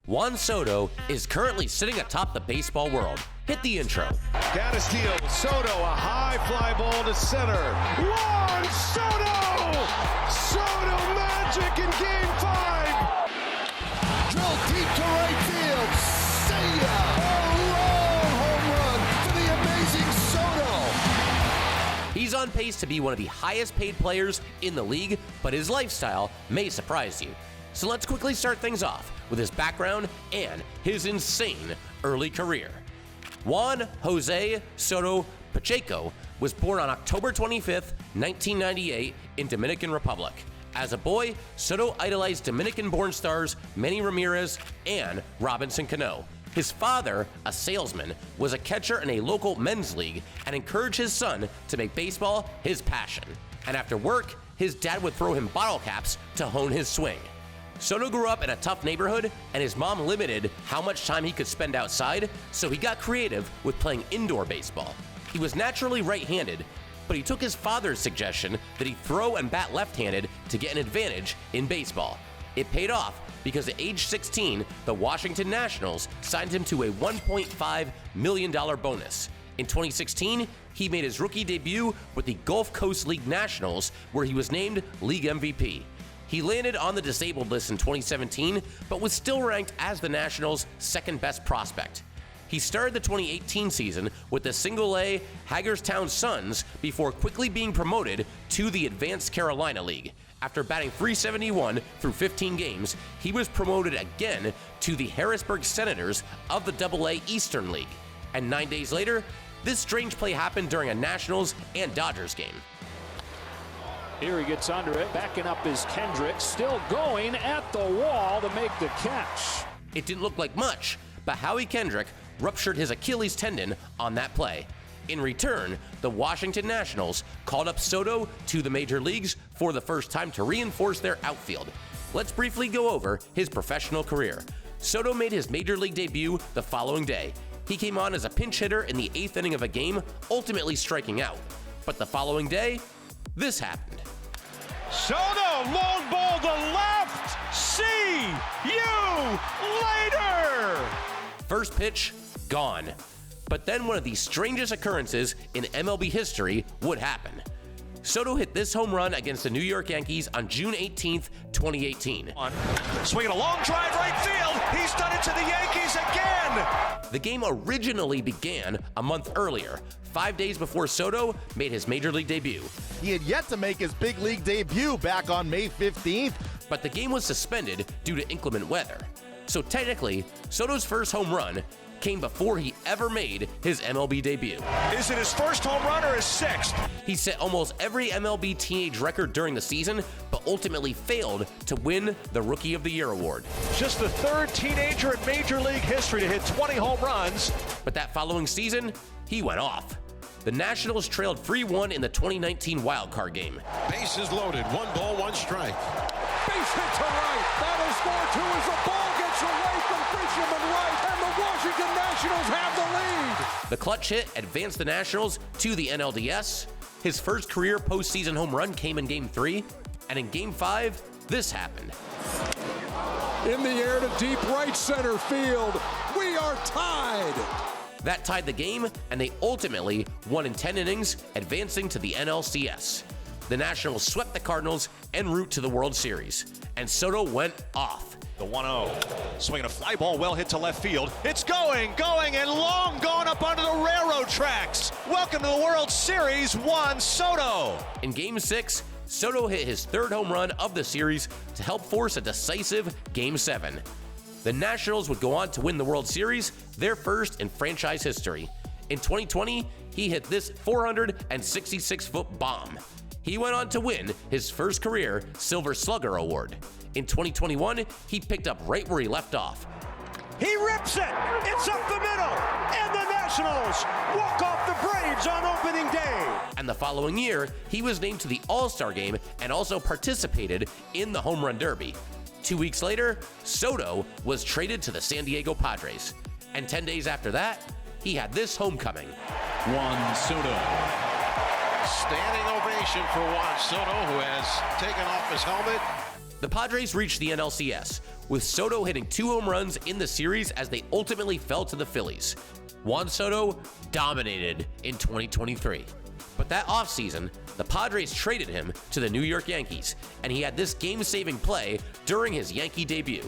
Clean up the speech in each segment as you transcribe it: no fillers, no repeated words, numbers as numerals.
Juan Soto is currently sitting atop the baseball world. Hit the intro. Down to steal. Soto, a high fly ball to center. Juan Soto! Soto magic in Game 5. Drill deep to right field. See ya! A long home run for the amazing Soto. He's on pace to be one of the highest paid players in the league, but his lifestyle may surprise you. So let's quickly start things off with his background and his insane early career. Juan Jose Soto Pacheco was born on October 25th, 1998 in Dominican Republic. As a boy, Soto idolized Dominican-born stars Manny Ramirez and Robinson Cano. His father, a salesman, was a catcher in a local men's league and encouraged his son to make baseball his passion. And after work, his dad would throw him bottle caps to hone his swing. Soto grew up in a tough neighborhood, and his mom limited how much time he could spend outside, so he got creative with playing indoor baseball. He was naturally right-handed, but he took his father's suggestion that he throw and bat left-handed to get an advantage in baseball. It paid off because at age 16, the Washington Nationals signed him to a $1.5 million bonus. In 2016, he made his rookie debut with the Gulf Coast League Nationals, where he was named League MVP. He landed on the disabled list in 2017, but was still ranked as the Nationals' second best prospect. He started the 2018 season with the Single-A Hagerstown Suns before quickly being promoted to the Advanced Carolina League. After batting .371 through 15 games, he was promoted again to the Harrisburg Senators of the AA Eastern League. And 9 days later, this strange play happened during a Nationals and Dodgers game. Here he gets under it, backing up is Kendrick, still going at the wall to make the catch. It didn't look like much, but Howie Kendrick ruptured his Achilles tendon on that play. In return, the Washington Nationals called up Soto to the major leagues for the first time to reinforce their outfield. Let's briefly go over his professional career. Soto made his major league debut the following day. He came on as a pinch hitter in the 8th inning of a game, ultimately striking out. But the following day, this happened. Soto, long ball to left. See you later. First pitch, gone. But then one of the strangest occurrences in MLB history would happen. Soto hit this home run against the New York Yankees on June 18th, 2018. Swinging a long drive right field. He's done it to the Yankees again. The game originally began a month earlier, 5 days before Soto made his major league debut. He had yet to make his big league debut back on May 15th. But the game was suspended due to inclement weather. So technically, Soto's first home run came before he ever made his MLB debut. Is it his first home run or his sixth? He set almost every MLB teenage record during the season, but ultimately failed to win the Rookie of the Year award. Just the third teenager in Major League history to hit 20 home runs. But that following season, he went off. The Nationals trailed 3-1 in the 2019 wildcard game. Bases loaded, 1 ball, 1 strike. Base hit to right. That'll score 2 as the ball gets away from Fisherman right, and the Washington Nationals have the lead. The clutch hit advanced the Nationals to the NLDS. His first career postseason home run came in Game 3, and in Game 5, this happened. In the air to deep right center field. We are tied. That tied the game, and they ultimately won in 10 innings, advancing to the NLCS. The Nationals swept the Cardinals en route to the World Series, and Soto went off. The 1-0. Swinging a fly ball well hit to left field. It's going, and long gone up onto the railroad tracks. Welcome to the World Series, Juan Soto. In Game 6, Soto hit his third home run of the series to help force a decisive Game 7. The Nationals would go on to win the World Series, their first in franchise history. In 2020, he hit this 466-foot bomb. He went on to win his first career Silver Slugger Award. In 2021, he picked up right where he left off. He rips it. It's up the middle. And the Nationals walk off the Braves on opening day. And the following year, he was named to the All-Star game and also participated in the Home Run Derby. 2 weeks later, Soto was traded to the San Diego Padres. And 10 days after that, he had this homecoming. Juan Soto. Standing ovation for Juan Soto, who has taken off his helmet The Padres reached the NLCS, with Soto hitting 2 home runs in the series as they ultimately fell to the Phillies. Juan Soto dominated in 2023. But that offseason, the Padres traded him to the New York Yankees, and he had this game-saving play during his Yankee debut.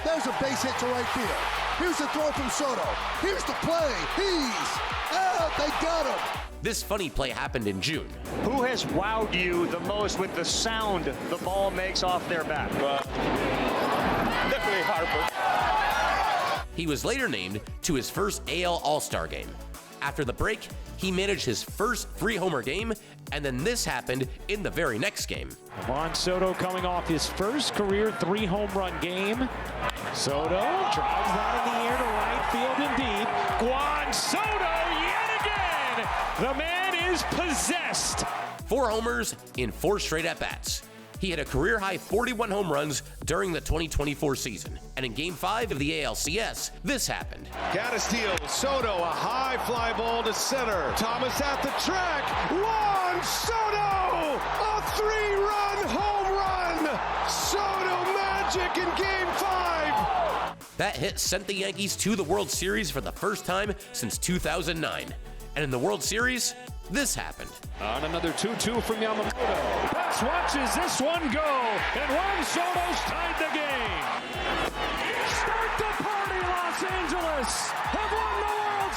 There's a base hit to right field. Here's the throw from Soto. Here's the play. He's out. They got him. This funny play happened in June. Who has wowed you the most with the sound the ball makes off their bat? Definitely Harper. He was later named to his first AL All-Star game. After the break, he managed his first 3-homer game, and then this happened in the very next game. Juan Soto coming off his first career 3-home run game. Soto drives that in the air to right field and deep. Juan Soto yet again! The man is possessed. 4 homers in 4 straight at-bats. He had a career-high 41 home runs during the 2024 season. And in Game 5 of the ALCS, this happened. Got a steal. Soto, a high fly ball to center. Thomas at the track. Juan Soto! A 3-run home run! Soto magic in Game 5! That hit sent the Yankees to the World Series for the first time since 2009. And in the World Series, this happened. On another 2-2 from Yamamoto. Best watches this one go, and Juan Soto's tied the game. Start the party, Los Angeles! Have won the World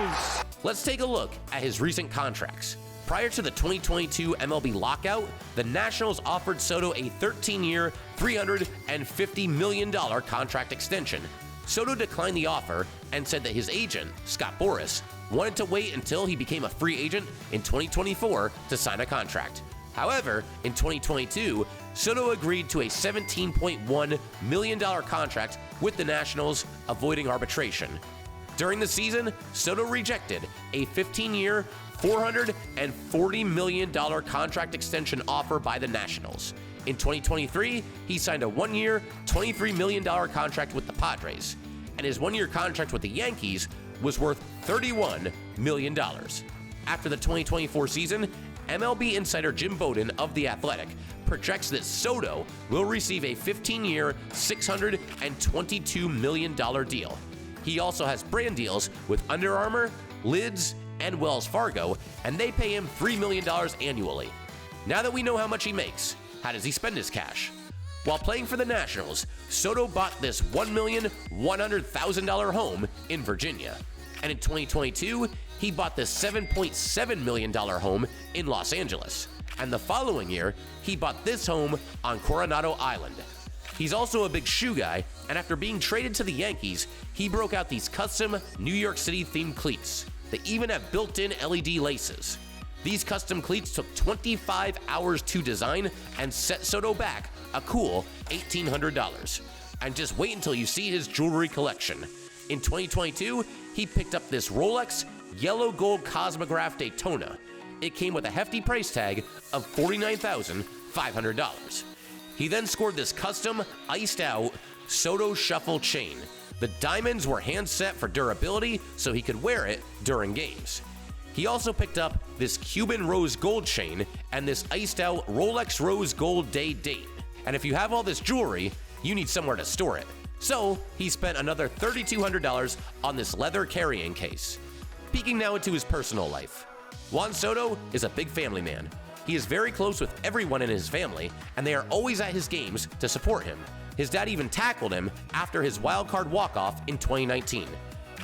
Series! Let's take a look at his recent contracts. Prior to the 2022 MLB lockout, the Nationals offered Soto a 13-year, $350 million contract extension. Soto declined the offer and said that his agent, Scott Boras, wanted to wait until he became a free agent in 2024 to sign a contract. However, in 2022, Soto agreed to a $17.1 million contract with the Nationals, avoiding arbitration. During the season, Soto rejected a 15-year, $440 million contract extension offer by the Nationals. In 2023, he signed a 1-year, $23 million contract with the Padres, and his 1-year contract with the Yankees was worth $31 million. After the 2024 season, MLB insider Jim Bowden of The Athletic projects that Soto will receive a 15-year, $622 million deal. He also has brand deals with Under Armour, Lids, and Wells Fargo, and they pay him $3 million annually. Now that we know how much he makes, how does he spend his cash? While playing for the Nationals, Soto bought this $1,100,000 home in Virginia. And in 2022, he bought this $7.7 million home in Los Angeles. And the following year, he bought this home on Coronado Island. He's also a big shoe guy, and after being traded to the Yankees, he broke out these custom New York City-themed cleats. They even have built-in LED laces. These custom cleats took 25 hours to design and set Soto back a cool $1,800. And just wait until you see his jewelry collection. In 2022, he picked up this Rolex Yellow Gold Cosmograph Daytona. It came with a hefty price tag of $49,500. He then scored this custom, iced-out Soto Shuffle chain. The diamonds were hand-set for durability so he could wear it during games. He also picked up this Cuban Rose Gold chain and this iced-out Rolex Rose Gold Day date. And if you have all this jewelry, you need somewhere to store it. So he spent another $3,200 on this leather carrying case. Peeking now into his personal life. Juan Soto is a big family man. He is very close with everyone in his family, and they are always at his games to support him. His dad even tackled him after his wild-card walk-off in 2019.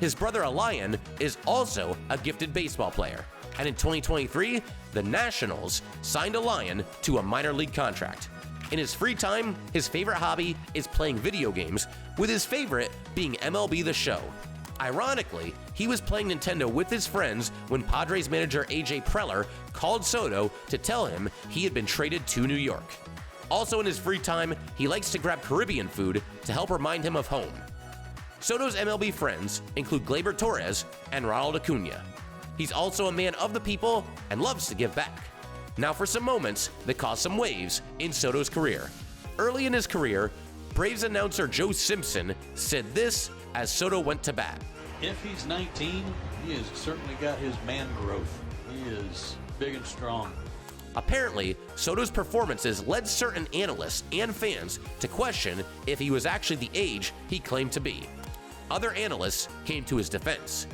His brother Elian is also a gifted baseball player. And in 2023, the Nationals signed Elian to a minor league contract. In his free time, his favorite hobby is playing video games, with his favorite being MLB The Show. Ironically, he was playing Nintendo with his friends when Padres manager AJ Preller called Soto to tell him he had been traded to New York. Also in his free time, he likes to grab Caribbean food to help remind him of home. Soto's MLB friends include Gleyber Torres and Ronald Acuna. He's also a man of the people and loves to give back. Now for some moments that caused some waves in Soto's career. Early in his career, Braves announcer Joe Simpson said this as Soto went to bat. If he's 19, he has certainly got his man growth. He is big and strong. Apparently, Soto's performances led certain analysts and fans to question if he was actually the age he claimed to be. Other analysts came to his defense.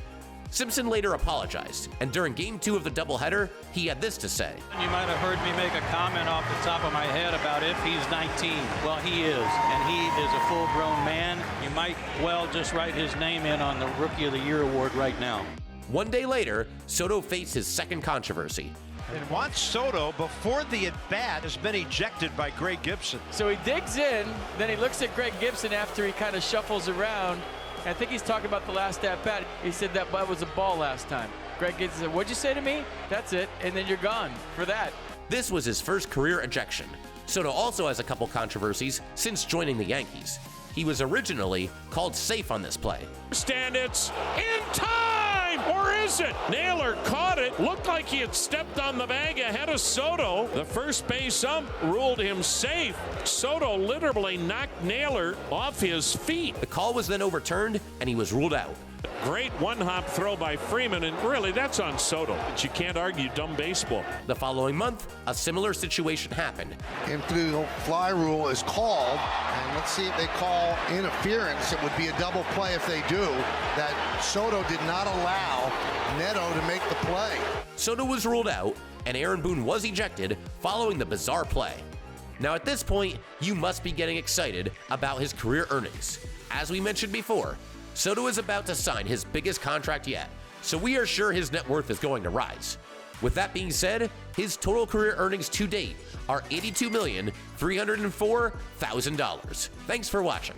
Simpson later apologized, and during Game 2 of the doubleheader, he had this to say. You might have heard me make a comment off the top of my head about if he's 19. Well, he is, and he is a full-grown man. You might well just write his name in on the Rookie of the Year award right now. One day later, Soto faced his second controversy. And Juan Soto, before the at-bat, has been ejected by Greg Gibson. So he digs in, then he looks at Greg Gibson after he kind of shuffles around. I think he's talking about the last at-bat. He said that was a ball last time. Greg Gibson said, "What'd you say to me?" That's it, and then you're gone for that. This was his first career ejection. Soto also has a couple controversies since joining the Yankees. He was originally called safe on this play. And it's in time, or is it? Naylor caught it, looked like he had stepped on the bag ahead of Soto. The first base ump ruled him safe. Soto literally knocked Naylor off his feet. The call was then overturned, and he was ruled out. Great one-hop throw by Freeman, and really, that's on Soto. But you can't argue dumb baseball. The following month, a similar situation happened. Infield fly rule is called, and let's see if they call interference. It would be a double play if they do. That Soto did not allow Neto to make the play. Soto was ruled out, and Aaron Boone was ejected following the bizarre play. Now at this point, you must be getting excited about his career earnings. As we mentioned before, Soto is about to sign his biggest contract yet, so we are sure his net worth is going to rise. With that being said, his total career earnings to date are $82,304,000. Thanks for watching.